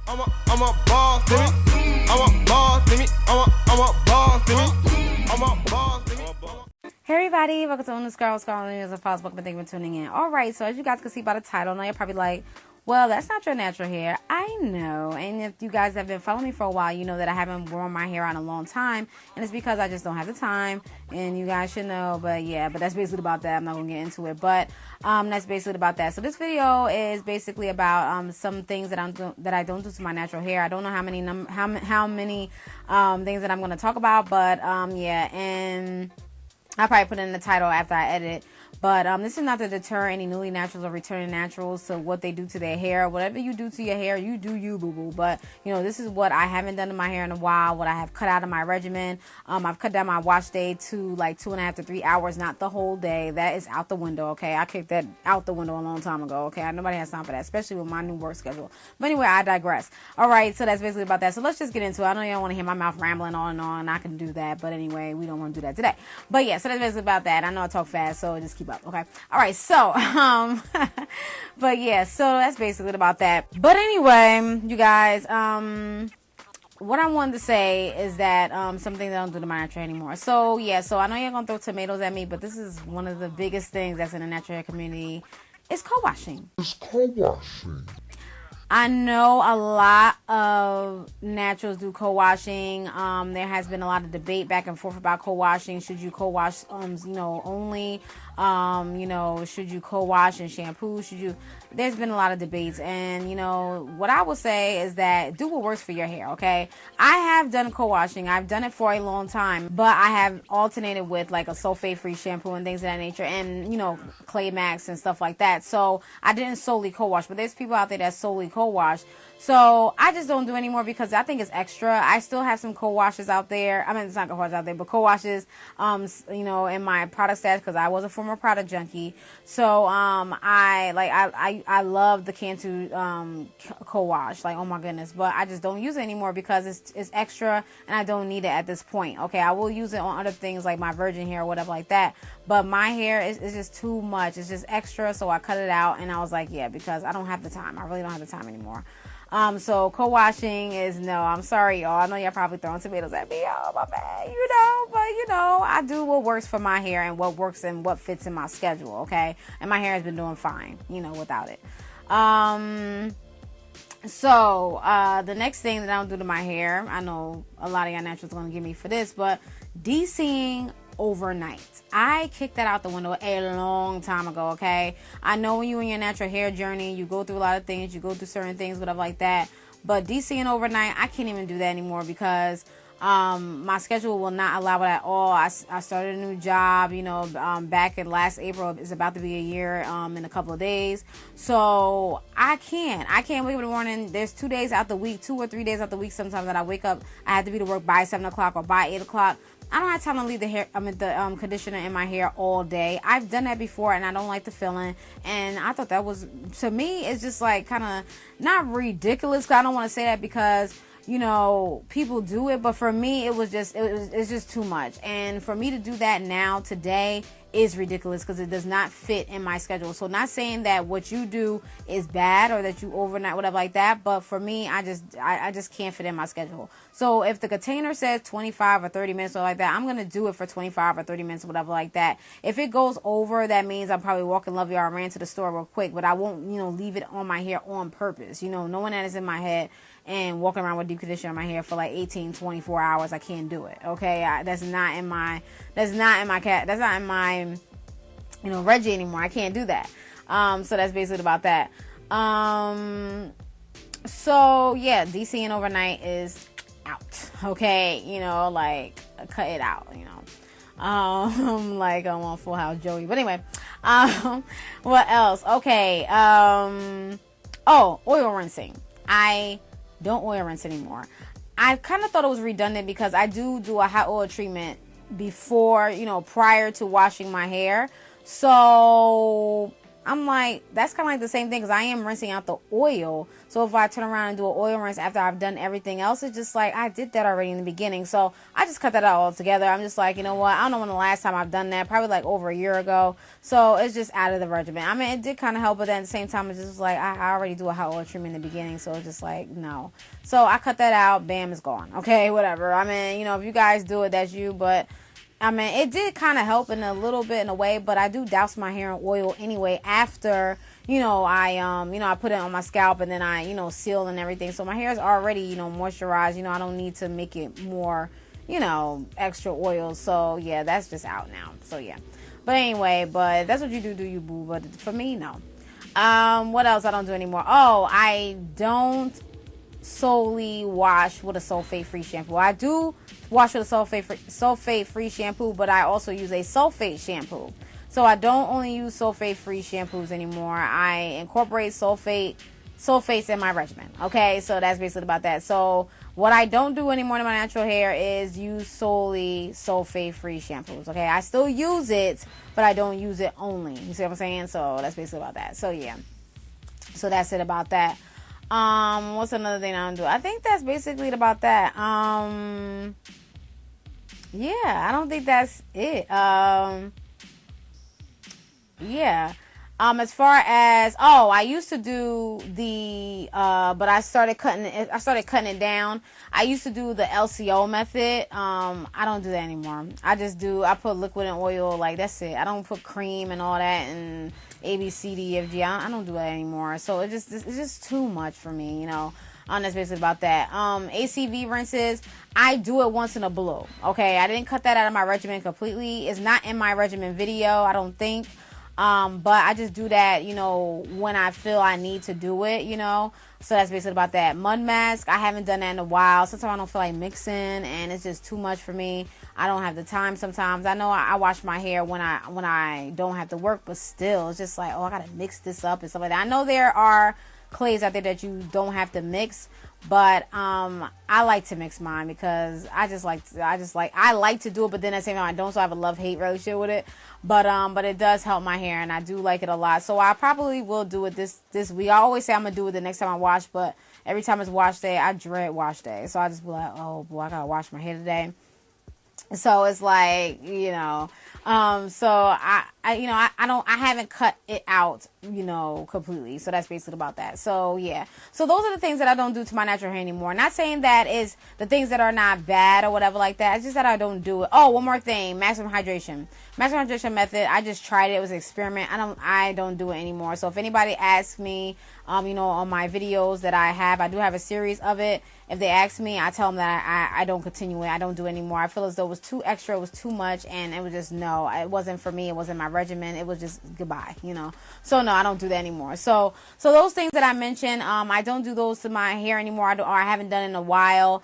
I'm a boss, baby. I'm a boss, baby. I'm a boss, baby. I'm a boss, baby. Hey everybody, welcome to On This Girl, Scarlet News and False Book, thank you for tuning in. Alright, so as you guys can see by the title, now you're probably like, well, that's not your natural hair. I know, and if you guys have been following me for a while, you know that I haven't worn my hair out in a long time, and it's because I just don't have the time, and you guys should know, but yeah, but that's basically about that. I'm not going to get into it, but that's basically about that. So this video is basically about some things that I don't do to my natural hair. I don't know how many things that I'm going to talk about, but yeah, and I'll probably put it in the title after I edit it. But this is not to deter any newly naturals or returning naturals to what they do to their hair. Whatever you do to your hair, you do you, boo-boo. But, you know, this is what I haven't done to my hair in a while, what I have cut out of my regimen. I've cut down my wash day to like 2.5 to 3 hours, not the whole day. That is out the window, okay? I kicked that out the window a long time ago, okay? Nobody has time for that, especially with my new work schedule. But anyway, I digress. All right, so that's basically about that. So let's just get into it. I know you don't want to hear my mouth rambling on and on. I can do that. But anyway, we don't want to do that today. But yeah, so that's basically about that. I know I talk fast, so just keep up, okay? All right, so but yeah, so that's basically about that. But anyway, you guys, what I wanted to say is that something that I don't do to my natural hair anymore. So yeah, so I know you're gonna throw tomatoes at me, but this is one of the biggest things that's in the natural hair community. It's co-washing. I know a lot of naturals do co-washing. There has been a lot of debate back and forth about co-washing. Should you co-wash, only? Should you co-wash and shampoo? There's been a lot of debates. And, what I would say is that do what works for your hair, okay? I have done co-washing. I've done it for a long time. But I have alternated with, like, a sulfate-free shampoo and things of that nature. And, clay max and stuff like that. So I didn't solely co-wash. But there's people out there that solely co-wash. So I just don't do it anymore because I think it's extra. I still have some co-washes out there. I mean, it's not co-washes out there, but co-washes, in my product stash because I was a former product junkie. So I love the Cantu co-wash. Like, oh my goodness, but I just don't use it anymore because it's extra and I don't need it at this point. Okay, I will use it on other things like my virgin hair or whatever like that. But my hair is just too much. It's just extra, so I cut it out and I was like, yeah, because I don't have the time. I really don't have the time anymore. So co-washing is no. I'm sorry, y'all. I know y'all probably throwing tomatoes at me. Oh, my bad. But I do what works for my hair and what works and what fits in my schedule, okay? And my hair has been doing fine, without it. So the next thing that I don't do to my hair, I know a lot of y'all naturals are going to give me for this, but DCing overnight. I kicked that out the window a long time ago, okay? I know when you're in your natural hair journey, you go through a lot of things, you go through certain things, whatever like that, but DCing overnight, I can't even do that anymore because my schedule will not allow it at all. I started a new job, back in last April. It's about to be a year in a couple of days. So I can't wake up in the morning. There's 2 days out the week, 2 or 3 days out the week sometimes that I wake up. I have to be to work by 7 o'clock or by 8 o'clock. I don't have time to leave the conditioner in my hair all day. I've done that before and I don't like the feeling. And I thought that was, to me, it's just like kind of not ridiculous. Cause I don't want to say that because people do it, but for me, it's just too much. And for me to do that now, today, is ridiculous because it does not fit in my schedule. So not saying that what you do is bad or that you overnight, whatever like that, but for me, I just can't fit in my schedule. So if the container says 25 or 30 minutes or like that, I'm going to do it for 25 or 30 minutes or whatever like that. If it goes over, that means I'm probably walking lovely or ran to the store real quick, but I won't, leave it on my hair on purpose. Knowing that is in my head and walking around with deep conditioner in my hair for like 18, 24 hours, I can't do it. Okay. That's not in my Reggie anymore. I can't do that. So that's basically about that. So yeah, DCing overnight is out. Okay. Cut it out, like I'm on Full House Joey. But anyway, what else? Okay. Oil rinsing. I don't oil rinse anymore. I kind of thought it was redundant because I do a hot oil treatment before, prior to washing my hair. So I'm like, that's kind of like the same thing, because I am rinsing out the oil. So if I turn around and do an oil rinse after I've done everything else, it's just like, I did that already in the beginning. So I just cut that out altogether. I'm just like, you know what? I don't know when the last time I've done that. Probably like over a year ago. So it's just out of the regimen. I mean, it did kind of help, but then at the same time, it's just like, I already do a hot oil treatment in the beginning. So it's just like, no. So I cut that out. Bam, it's gone. Okay, whatever. I mean, you know, if you guys do it, that's you. But I mean, it did kind of help in a little bit in a way, but I do douse my hair in oil anyway after, you know, I put it on my scalp, and then I, you know, seal and everything. So my hair is already, you know, moisturized. You know, I don't need to make it more, you know, extra oil. So yeah, that's just out now. So yeah. But anyway, but that's what you do you, boo. But for me, no. What else I don't do anymore? Oh, I don't solely wash with a sulfate-free shampoo. I do wash with a sulfate-free shampoo, but I also use a sulfate shampoo. So I don't only use sulfate-free shampoos anymore. I incorporate sulfates in my regimen. Okay, so that's basically about that. So what I don't do anymore in my natural hair is use solely sulfate-free shampoos. Okay, I still use it, but I don't use it only. You see what I'm saying? So that's basically about that. So yeah, so that's it about that. What's another thing I don't do? I think that's basically about that. Yeah, I don't think that's it. Yeah. As far as, I used to do the, but I started cutting it down. I used to do the LCO method. I don't do that anymore. I put liquid and oil, like, that's it. I don't put cream and all that and A, B, C, D, F, G. I don't do that anymore. So it's just too much for me, you know. That's basically about that. ACV rinses, I do it once in a blue. Okay, I didn't cut that out of my regimen completely. It's not in my regimen video, I don't think. But I just do that, you know, when I feel I need to do it, you know. So that's basically about that. Mud mask, I haven't done that in a while. Sometimes I don't feel like mixing, and it's just too much for me. I don't have the time sometimes. I know I wash my hair when I don't have to work, but still, it's just like, I gotta mix this up and stuff like that. I know there are clays out there that you don't have to mix, but I like to mix mine because I like to do it, but then at the same time I don't, so I have a love-hate relationship with it. But it does help my hair, and I do like it a lot. So I probably will do it this week. I always say I'm gonna do it the next time I wash, but every time it's wash day, I dread wash day. So I just be like, oh boy, I gotta wash my hair today. So it's like, you know, so I haven't cut it out, you know, completely. So that's basically about that. So yeah. So those are the things that I don't do to my natural hair anymore. Not saying that is the things that are not bad or whatever like that. It's just that I don't do it. Oh, one more thing. Maximum hydration method. I just tried it. It was an experiment. I don't do it anymore. So if anybody asks me, you know, on my videos that I do have a series of it. If they ask me, I tell them that I don't continue it. I don't do it anymore. I feel as though it was too extra. It was too much. And it was just, no, it wasn't for me. It wasn't my regimen. It was just goodbye, you know. So no, I don't do that anymore. So those things that I mentioned, I don't do those to my hair anymore. I haven't done it in a while.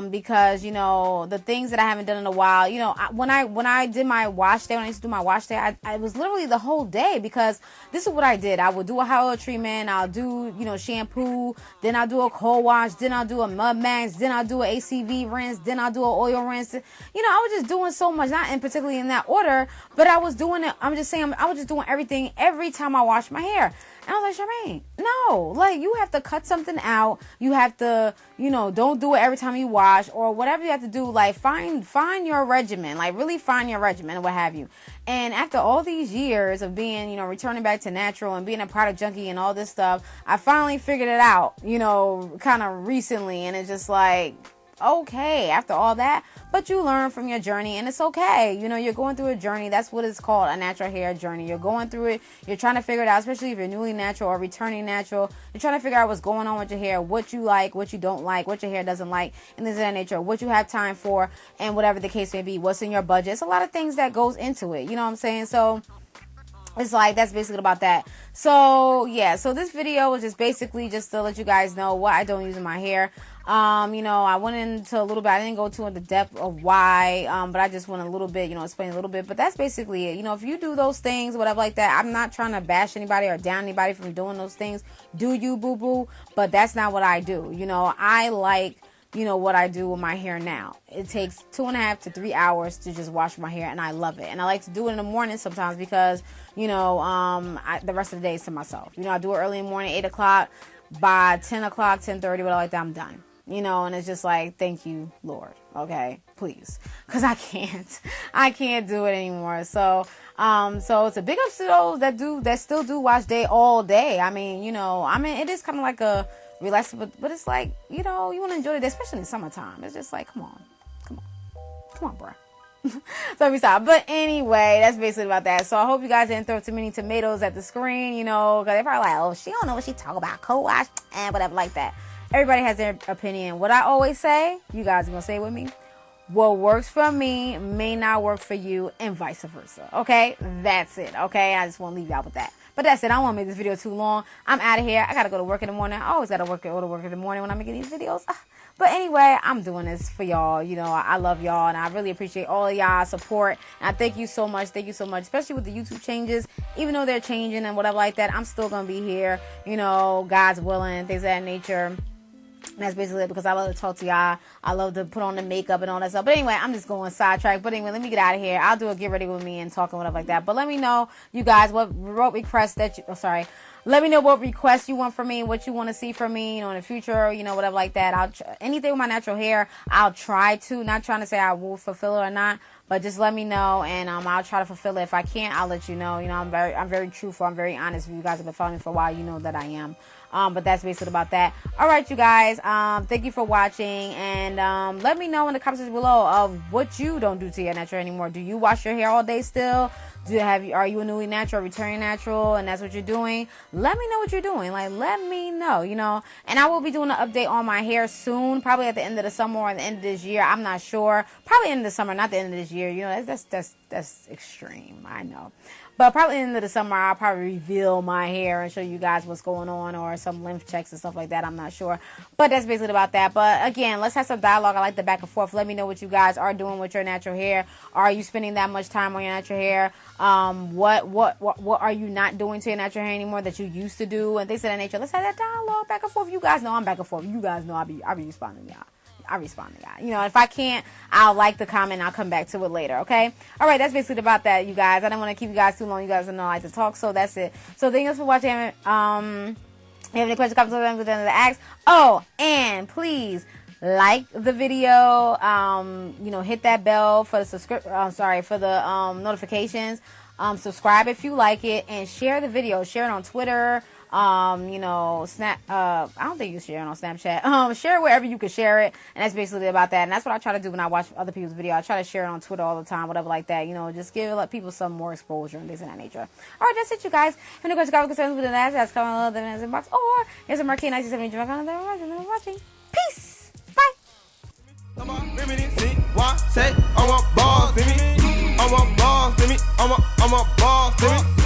Because, you know, the things that I haven't done in a while, you know, when I did my wash day, when I used to do my wash day, I was literally the whole day, because this is what I did. I would do a hot oil treatment. I'll do, you know, shampoo. Then I'll do a CoWash. Then I'll do a mud mask. Then I'll do an ACV rinse. Then I'll do an oil rinse. You know, I was just doing so much, not in particularly in that order, but I was doing it. I'm just saying, I was just doing everything every time I washed my hair. And I was like, Charmaine, no, like, you have to cut something out. You have to, you know, don't do it every time you wash, or whatever you have to do. Like, find your regimen, like, really find your regimen and what have you. And after all these years of being, you know, returning back to natural and being a product junkie and all this stuff, I finally figured it out, you know, kind of recently. And it's just like, okay, after all that, but you learn from your journey, and it's okay. You know, you're going through a journey. That's what it's called, a natural hair journey. You're going through it. You're trying to figure it out, especially if you're newly natural or returning natural. You're trying to figure out what's going on with your hair, what you like, what you don't like, what your hair doesn't like, and things of that nature, what you have time for, and whatever the case may be, what's in your budget. It's a lot of things that goes into it. You know what I'm saying? So it's like, that's basically about that. So yeah, so this video was just basically just to let you guys know what I don't use in my hair. You know, I went into a little bit. I didn't go too into depth of why, but I just went a little bit, you know, explain a little bit. But that's basically it. You know, if you do those things, whatever like that, I'm not trying to bash anybody or down anybody from doing those things. Do you, boo boo? But that's not what I do. You know, I like you know, what I do with my hair now. It takes 2.5 to 3 hours to just wash my hair, and I love it. And I like to do it in the morning sometimes because, you know, the rest of the day is to myself. You know, I do it early in the morning, 8 o'clock. By 10 o'clock, 10:30, whatever like that, I'm done. You know, and it's just like, thank you, Lord. Okay, please, because I can't do it anymore. So it's a big ups to those that still do wash day all day. I mean, you know, it is kind of like a relaxing, but it's like, you know, you want to enjoy it, especially in summertime. It's just like, come on, bro. So we stop. But anyway, that's basically about that. So I hope you guys didn't throw too many tomatoes at the screen, you know, because they're probably like, oh, she don't know what she talk about, CoWash and whatever like that. Everybody has their opinion. What I always say, you guys are gonna say it with me, what works for me may not work for you, and vice versa. Okay, that's it. Okay, I just want to leave y'all with that. But that's it. I don't want to make this video too long. I'm out of here. I gotta go to work in the morning. I always gotta go to work in the morning when I'm making these videos. But anyway, I'm doing this for y'all. You know, I love y'all, and I really appreciate all of y'all support. And I thank you so much. Thank you so much, especially with the YouTube changes. Even though they're changing and whatever like that, I'm still gonna be here. You know, God's willing, things of that nature. And that's basically it, because I love to talk to y'all. I love to put on the makeup and all that stuff. But anyway, I'm just going sidetrack. But anyway, let me get out of here. I'll do a get ready with me and talk and whatever like that. But let me know, you guys, what requests that you... Oh, sorry. Let me know what requests you want from me, what you want to see from me, you know, in the future, you know, whatever like that. Anything with my natural hair, I'll try to. Not trying to say I will fulfill it or not, but just let me know, and I'll try to fulfill it. If I can't, I'll let you know. You know, I'm very truthful. I'm very honest. If you guys have been following me for a while, you know that I am. But that's basically about that. All right, you guys. Thank you for watching, and let me know in the comments below of what you don't do to your natural anymore. Do you wash your hair all day still? Are you a newly natural, returning natural, and that's what you're doing? Let me know what you're doing. Like, let me know, you know. And I will be doing an update on my hair soon, probably at the end of the summer or the end of this year. I'm not sure. Probably end of the summer, not the end of this year. You know, that's extreme. I know. But probably at the end of the summer, I'll probably reveal my hair and show you guys what's going on, or some lymph checks and stuff like that. I'm not sure. But that's basically about that. But again, let's have some dialogue. I like the back and forth. Let me know what you guys are doing with your natural hair. Are you spending that much time on your natural hair? What are you not doing to your natural hair anymore that you used to do? And things of that nature. Let's have that dialogue back and forth. You guys know I'm back and forth. You guys know I'll be responding to y'all. I respond to y'all. You know, if I can't, I'll like the comment and I'll come back to it later, okay? All right, that's basically about that, you guys. I don't want to keep you guys too long. You guys don't know I like to talk, so that's it. So thank you for watching. If you have any questions, comments, or anything to ask. Oh, and please like the video. You know, hit that bell for the notifications. Subscribe if you like it, and share the video. Share it on Twitter. You know, I don't think you share it on Snapchat. Share it wherever you can share it, and that's basically about that. And that's what I try to do when I watch other people's video. I try to share it on Twitter all the time, whatever like that. You know, just let people some more exposure and things of that nature. All right, that's it, you guys. If you have concerns with the last, that's comment below the inbox, or here's a Marquis 1970 back on there. Watching. Peace. Bye. I'm a boss, baby. I'm a boss, baby.